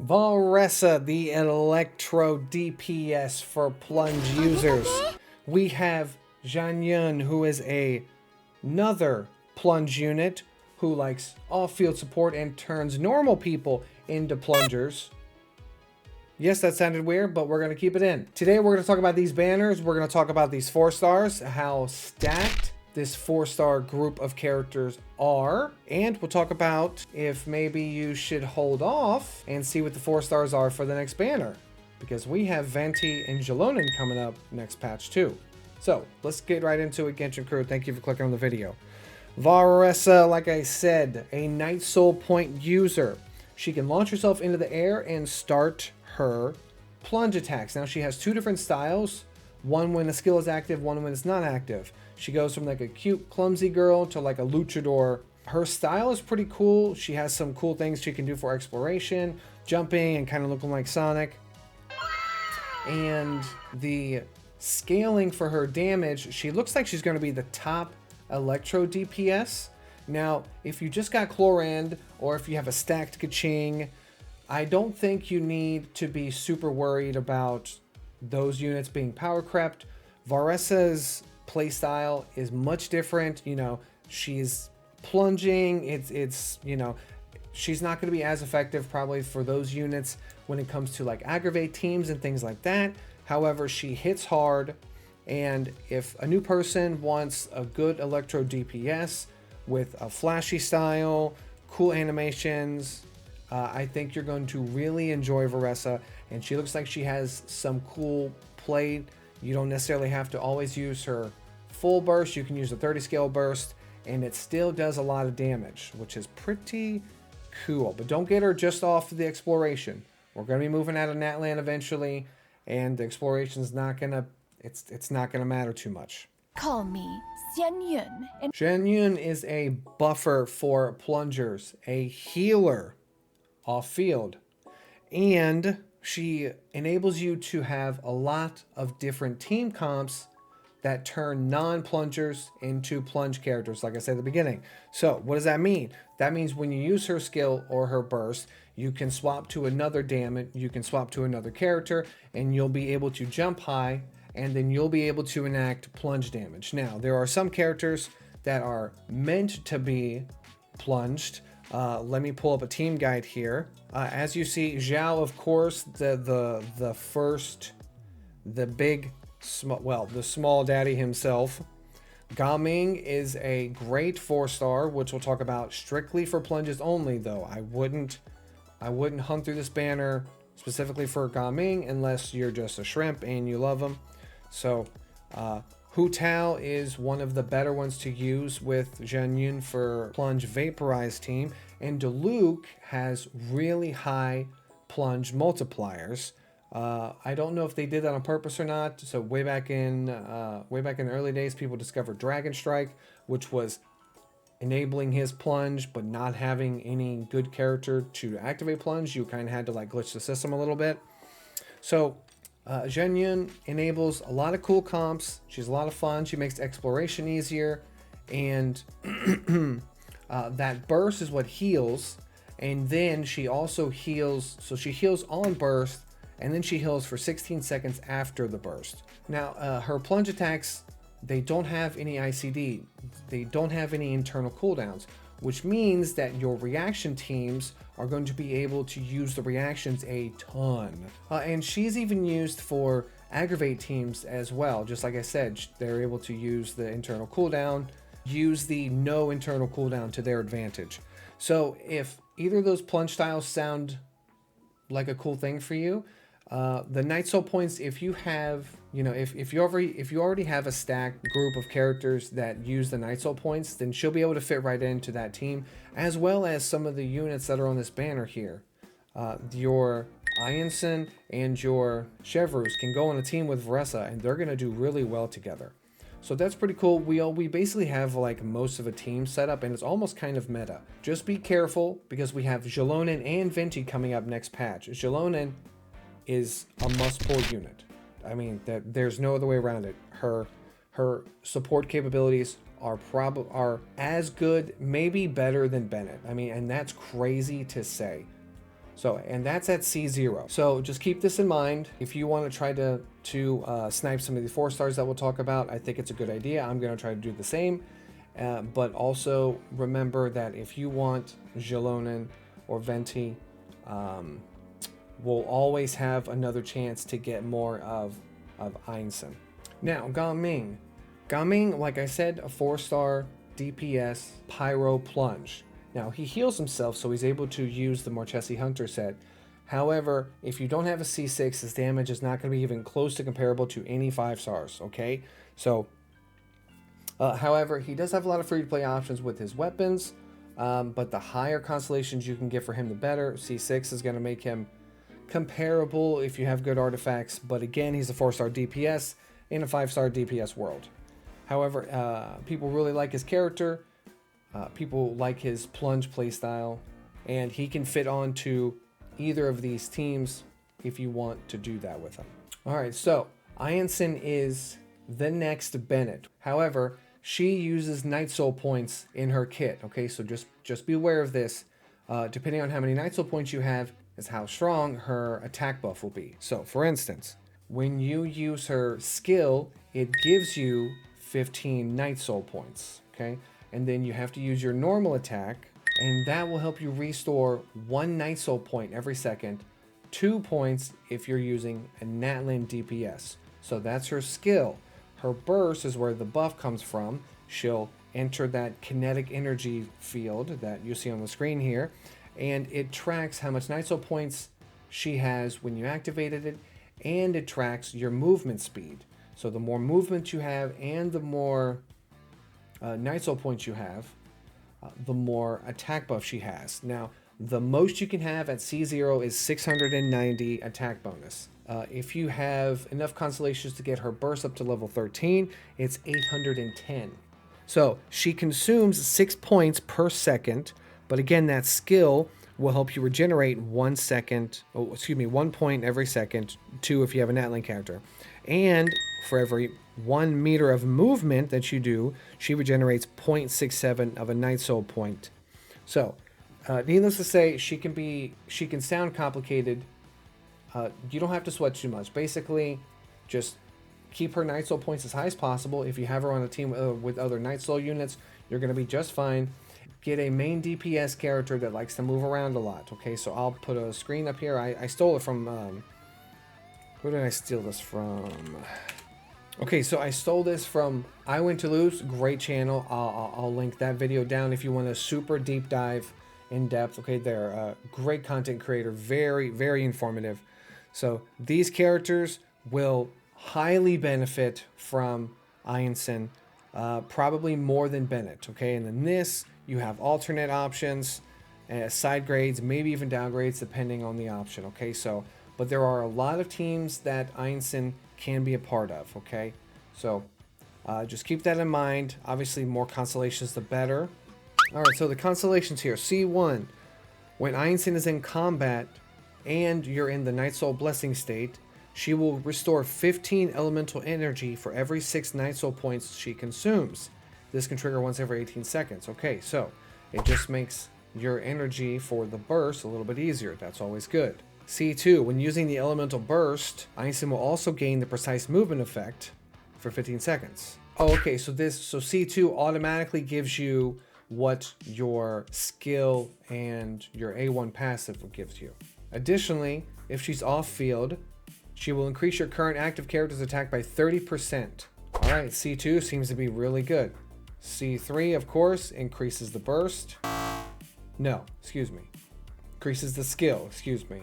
Varesa, the Electro DPS for plunge users. We have Xianyun, who is another plunge unit who likes off-field support and turns normal people into plungers. Yes, that sounded weird, but we're going to keep it in. Today, we're going to talk about these banners. We're going to talk about these 4 stars, how stacked this 4-star group of characters are. And we'll talk about if maybe you should hold off and see what the 4 stars are for the next banner. Because we have Venti and Jalonen coming up next patch too. So, let's get right into it, Genshin crew. Thank you for clicking on the video. Varesa, like I said, a Night Soul Point user. She can launch herself into the air and start her plunge attacks. Now she has 2 different styles, one when a skill is active, one when it's not active. She goes from like a cute clumsy girl to like a luchador. Her style is pretty cool. She has some cool things she can do for exploration, jumping, and kind of looking like Sonic. And the scaling for her damage, she looks like she's going to be the top Electro DPS. Now, if you just got Chlorand, or if you have a stacked Kaching, I don't think you need to be super worried about those units being power crept. Varesa's playstyle is much different. You know, she's plunging. It's you know, she's not going to be as effective probably for those units when it comes to like aggravate teams and things like that. However, she hits hard, and if a new person wants a good Electro DPS with a flashy style, cool animations, I think you're going to really enjoy Varesa, and she looks like she has some cool play. You don't necessarily have to always use her full burst. You can use a 30 scale burst, and it still does a lot of damage, which is pretty cool. But don't get her just off the exploration. We're going to be moving out of Natlan eventually, and the exploration's not going to, it's not going to matter too much. Call me Xianyun. Xianyun is a buffer for plungers, a healer off field, and she enables you to have a lot of different team comps that turn non-plungers into plunge characters, like I said at the beginning. So what does that mean? That means when you use her skill or her burst, you can swap to another damage, you can swap to another character, and you'll be able to jump high, and then you'll be able to enact plunge damage. Now, there are some characters that are meant to be plunged. Let me pull up a team guide here. As you see, Zhao, of course, the small daddy himself. Gaming is a great 4-star, which we'll talk about strictly for plunges only, though. I wouldn't hunt through this banner specifically for Gaming unless you're just a shrimp and you love him. So, Hu Tao is one of the better ones to use with Xianyun for plunge vaporized team, and Diluc has really high plunge multipliers. I don't know if they did that on purpose or not. So way back in the early days, people discovered Dragon Strike, which was enabling his plunge but not having any good character to activate plunge. You kind of had to like glitch the system a little bit. So Xianyun enables a lot of cool comps. She's a lot of fun. She makes exploration easier, and that burst is what heals. And then she also heals, so she heals on burst, and then she heals for 16 seconds after the burst. Now, her plunge attacks, they don't have any ICD. They don't have any internal cooldowns, which means that your reaction teams are going to be able to use the reactions a ton. And she's even used for aggravate teams as well. Just like I said, they're able to use the internal cooldown, use the no internal cooldown to their advantage. So if either of those plunge styles sound like a cool thing for you, the Night Soul points, if you have, you know, if you already have a stacked group of characters that use the Night Soul points, then she'll be able to fit right into that team, as well as some of the units that are on this banner here. Your Iansan and your Chevreuse can go on a team with Varesa, and they're going to do really well together. So that's pretty cool. We basically have like most of a team set up, and it's almost kind of meta. Just be careful, because we have Jalonen and Venti coming up next patch. Jalonen is a must-pull unit. I mean, there's no other way around it. Her support capabilities are as good, maybe better than Bennett. I mean, and that's crazy to say. So, and that's at C0. So just keep this in mind. If you want to try to snipe some of the 4 stars that we'll talk about, I think it's a good idea. I'm going to try to do the same. But also remember that if you want Xiaolonen or Venti, we'll always have another chance to get more of Iansan. Now, Gaming. Gaming, like I said, a 4-star DPS Pyro Plunge. Now, he heals himself, so he's able to use the Marchesi Hunter set. However, if you don't have a C6, his damage is not going to be even close to comparable to any 5 stars, okay? So, however, he does have a lot of free-to-play options with his weapons, but the higher constellations you can get for him, the better. C6 is going to make him comparable if you have good artifacts, but again, he's a 4-star DPS in a 5-star DPS world. However, people really like his character. People like his plunge playstyle, and he can fit onto either of these teams if you want to do that with him. All right, so Iansan is the next Bennett. However, she uses Night Soul points in her kit. Okay, so just be aware of this. Depending on how many Night Soul points you have, is how strong her attack buff will be. So, for instance, when you use her skill, it gives you 15 Night Soul points. Okay. And then you have to use your normal attack, and that will help you restore 1 Night Soul point every second, 2 points if you're using a Natlin DPS. So that's her skill. Her burst is where the buff comes from. She'll enter that kinetic energy field that you see on the screen here, and it tracks how much Night Soul points she has when you activated it, and it tracks your movement speed. So the more movement you have and the more Night Soul points you have, the more attack buff she has. Now, the most you can have at C0 is 690 attack bonus. If you have enough constellations to get her burst up to level 13, it's 810. So she consumes 6 points per second, but again, that skill will help you regenerate 1 point every second, 2 if you have a Natlin character. And for every 1 meter of movement that you do, she regenerates 0.67 of a Night Soul point. So, needless to say, she can sound complicated. You don't have to sweat too much. Basically, just keep her Night Soul points as high as possible. If you have her on a team with other Night Soul units, you're going to be just fine. Get a main DPS character that likes to move around a lot. Okay, so I'll put a screen up here. I stole it from... who did I steal this from? Okay, so I stole this from I Win to Lose. Great channel. I'll link that video down if you want a super deep dive in depth. Okay, they're a great content creator. Very, very informative. So these characters will highly benefit from Iansan, probably more than Bennett. Okay, and then this, you have alternate options, side grades, maybe even downgrades depending on the option. Okay, so... but there are a lot of teams that Iansan can be a part of, okay? So just keep that in mind. Obviously, more constellations, the better. All right, so the constellations here. C1, when Iansan is in combat and you're in the Night Soul Blessing state, she will restore 15 elemental energy for every 6 Night Soul points she consumes. This can trigger once every 18 seconds. Okay, so it just makes your energy for the burst a little bit easier. That's always good. C2, when using the elemental burst, Iansan will also gain the precise movement effect for 15 seconds. Oh, okay, so C2 automatically gives you what your skill and your A1 passive gives you. Additionally, if she's off field, she will increase your current active character's attack by 30%. All right, C2 seems to be really good. C3, of course, increases the burst. No, excuse me. Increases the skill, excuse me.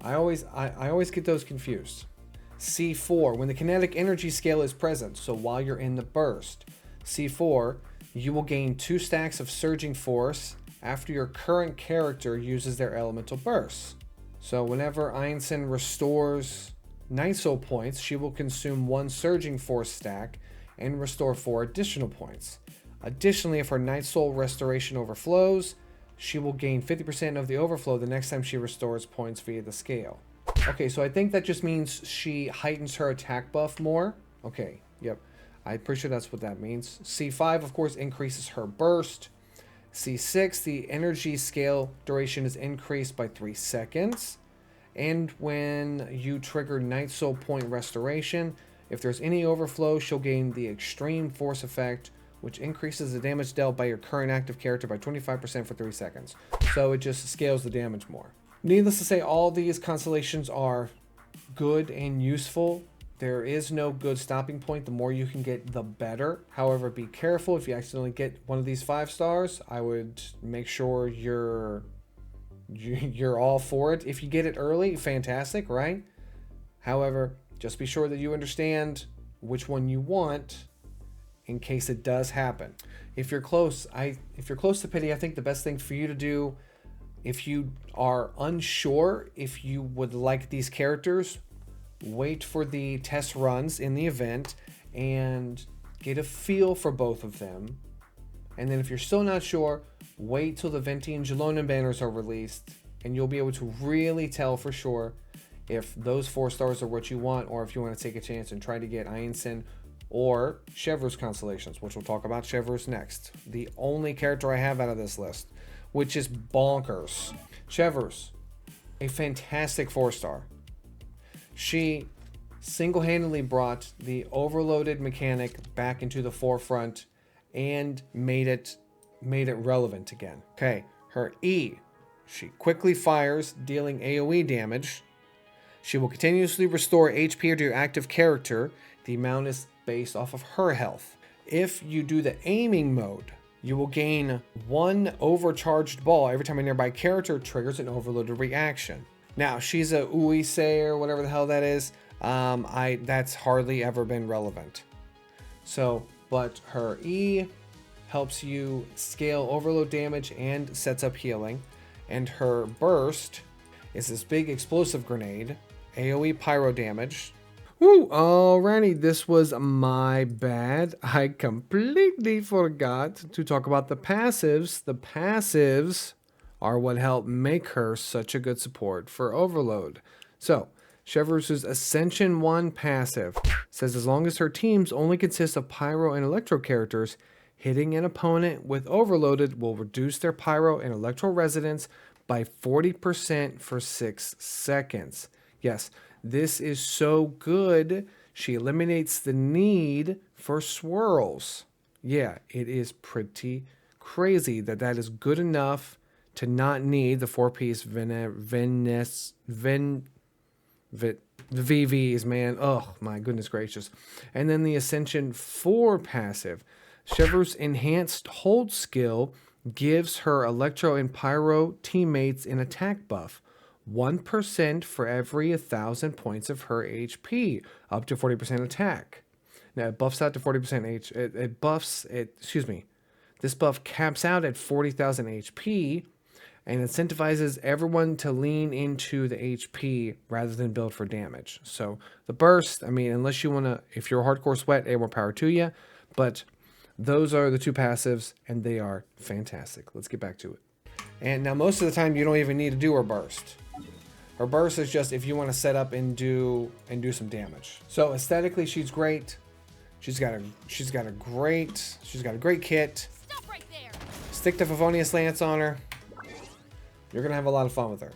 I always get those confused. C4, when the kinetic energy scale is present, so while you're in the burst. C4, you will gain 2 stacks of surging force after your current character uses their elemental burst. So whenever Iansan restores Night Soul points, she will consume 1 surging force stack and restore 4 additional points. Additionally, if her Night Soul restoration overflows, she will gain 50% of the overflow the next time she restores points via the scale. Okay, so I think that just means she heightens her attack buff more. Okay, yep. I'm pretty sure that's what that means. C5, of course, increases her burst. C6, the energy scale duration is increased by 3 seconds. And when you trigger Night Soul Point Restoration, if there's any overflow, she'll gain the Extreme Force effect, which increases the damage dealt by your current active character by 25% for 3 seconds. So it just scales the damage more. Needless to say, all these constellations are good and useful. There is no good stopping point. The more you can get, the better. However, be careful. If you accidentally get one of these 5 stars, I would make sure you're all for it. If you get it early, fantastic, right? However, just be sure that you understand which one you want in case it does happen. If you're close to pity, I think the best thing for you to do, if you are unsure if you would like these characters, wait for the test runs in the event and get a feel for both of them. And then if you're still not sure, wait till the Venti and Jalonen banners are released, and you'll be able to really tell for sure if those 4 stars are what you want, or if you want to take a chance and try to get Iansan or Chevreuse constellations, which we'll talk about Chevreuse next. The only character I have out of this list, which is bonkers. Chevreuse, a fantastic 4-star. She single-handedly brought the overloaded mechanic back into the forefront and made it relevant again. Okay, her E, she quickly fires, dealing AoE damage. She will continuously restore HP to your active character. The amount is based off of her health. If you do the aiming mode, you will gain 1 overcharged ball every time a nearby character triggers an overloaded reaction. Now, she's a Uise or whatever the hell that is. That's hardly ever been relevant. So, but her E helps you scale overload damage and sets up healing. And her burst is this big explosive grenade, AoE pyro damage. Woo! Alrighty, this was my bad. I completely forgot to talk about the passives. The passives are what help make her such a good support for overload. So, Chevreuse's Ascension 1 passive says as long as her teams only consist of pyro and electro characters, hitting an opponent with overloaded will reduce their pyro and electro resistance by 40% for 6 seconds. Yes, this is so good. She eliminates the need for swirls. Yeah, it is pretty crazy that is good enough to not need the 4-piece VVs, man. Oh, my goodness gracious. And then the Ascension 4 passive. Chevreuse enhanced hold skill gives her electro and pyro teammates an attack buff. 1% for every 1,000 points of her HP, up to 40% attack. Now it buffs out to 40% This buff caps out at 40,000 HP and incentivizes everyone to lean into the HP rather than build for damage. So the burst, I mean, unless you want to, if you're a hardcore sweat, more power to you. But those are the 2 passives, and they are fantastic. Let's get back to it. And now most of the time, you don't even need to do her burst. Her burst is just if you want to set up and do some damage. So aesthetically, she's great. She's got a great kit. Stop right there. Stick the Favonius Lance on her. You're gonna have a lot of fun with her.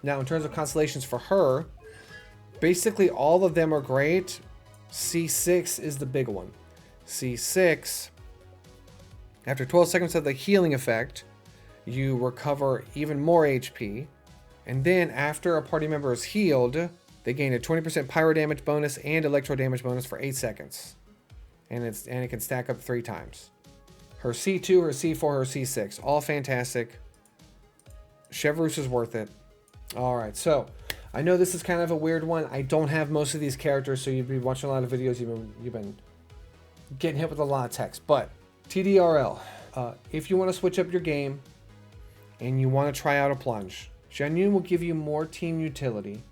Now, in terms of constellations for her, basically all of them are great. C6 is the big one. C6, after 12 seconds of the healing effect, you recover even more HP. And then after a party member is healed, they gain a 20% pyro damage bonus and electro damage bonus for 8 seconds. And it can stack up 3 times. Her C2, her C4, her C6, all fantastic. Chevreuse is worth it. Alright, so I know this is kind of a weird one. I don't have most of these characters, so you'd be watching a lot of videos. You've been getting hit with a lot of text. But TDRL, if you want to switch up your game and you want to try out a plunge, Xianyun will give you more team utility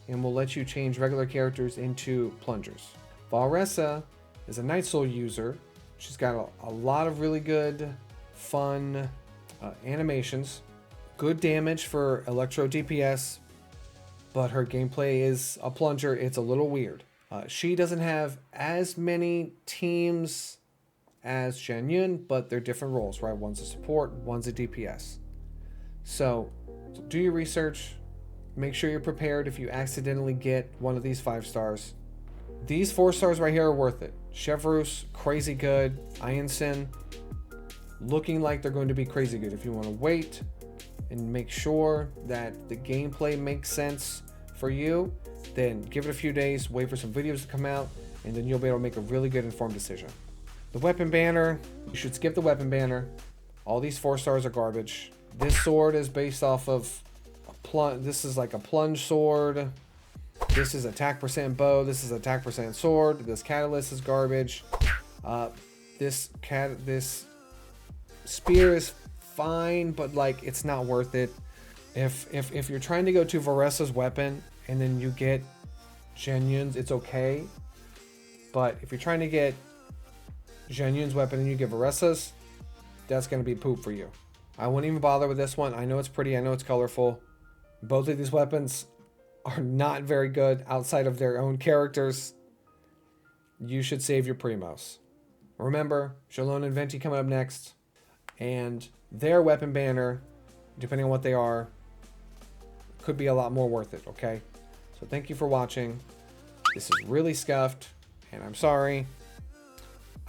and will let you change regular characters into plungers. Varesa is a Night Soul user. She's got a lot of really good, fun animations. Good damage for electro DPS, but her gameplay is a plunger. It's a little weird. She doesn't have as many teams as Xianyun, but they're different roles, right? One's a support, one's a DPS. So do your research. Make sure you're prepared if you accidentally get one of these 5 stars. These 4 stars right here are worth it. Chevreuse, crazy good. Iansan, looking like they're going to be crazy good. If you want to wait and make sure that the gameplay makes sense for you, then give it a few days, wait for some videos to come out, and then you'll be able to make a really good informed decision. The weapon banner, you should skip the weapon banner. All these 4 stars are garbage. This sword is based off of a plunge. This is like a plunge sword. This is attack percent bow. This is attack percent sword. This catalyst is garbage. This spear is fine, but like it's not worth it. If you're trying to go to Varesa's weapon and then you get Xianyun's, it's okay. But if you're trying to get Xianyun's weapon and you get Varesa's, that's going to be poop for you. I wouldn't even bother with this one. I know it's pretty. I know it's colorful. Both of these weapons are not very good outside of their own characters. You should save your primos. Remember, Shalon and Venti coming up next. And their weapon banner, depending on what they are, could be a lot more worth it, okay? So thank you for watching. This is really scuffed, and I'm sorry.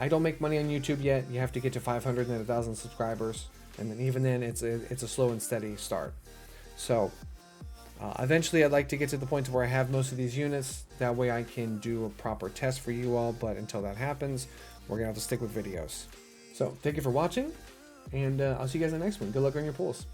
I don't make money on YouTube yet. You have to get to 500 and 1,000 subscribers. And then even then, it's a slow and steady start. So eventually I'd like to get to the point to where I have most of these units. That way I can do a proper test for you all. But until that happens, we're going to have to stick with videos. So thank you for watching. And I'll see you guys in the next one. Good luck on your pulls.